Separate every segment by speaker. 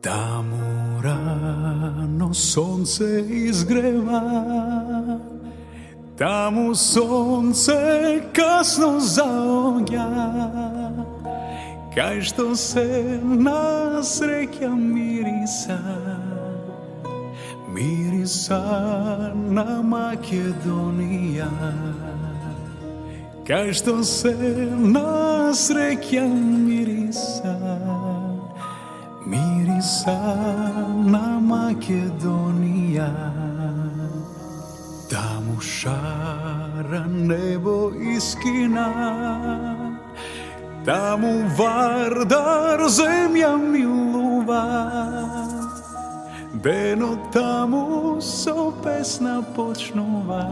Speaker 1: Таму рано сонце изгрева, таму сонце касно заоѓа, кај што се насреќа мириса, мириса на Македонија, кај што се насреќа мириса, мириса на Македонија. Таму шара небо искина, таму Вардар земја милува, денот таму со песна почнува,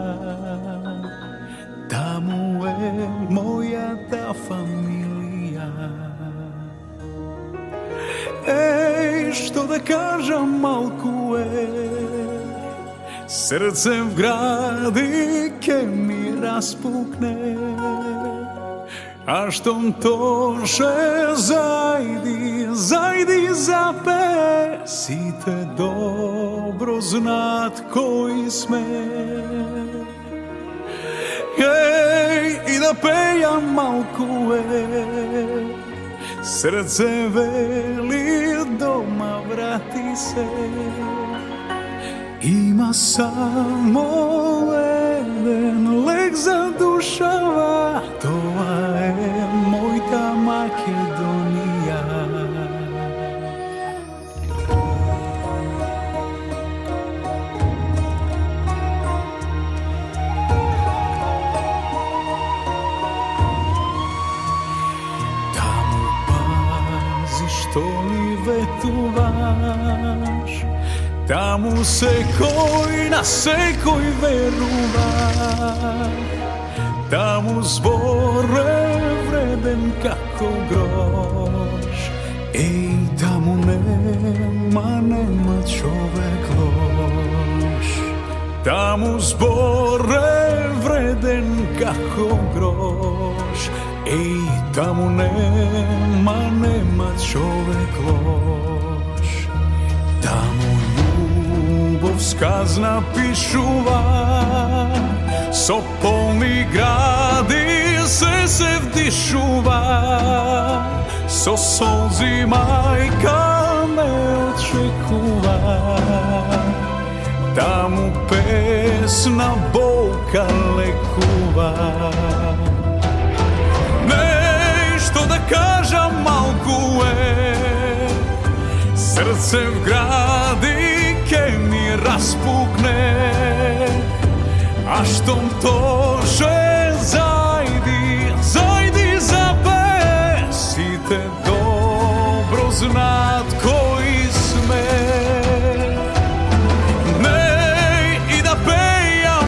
Speaker 1: таму е мојата фамилија. Еј, што да кажам, малку е, срце в гради ке ми распукне, а штом тоше зајди, зајди запе, сите добро знаат кои сме. Еј, и да пејам, малку е, срце вели дома врати се, има само еден лек за душава, тоа е мојта Македонија. Што ми ветуваш, таму секој на секој верува, таму збор е вреден како грош, еј, таму нема човек лош, таму збор е вреден како грош, еј, таму нема човек лош, таму љубов сказна пишува, со полни гради се вдишува, со солзи мајка ме очекува, таму песна болка лекува. Што да кажам, малку е, срце в гради ке ми распукне, а штом тоше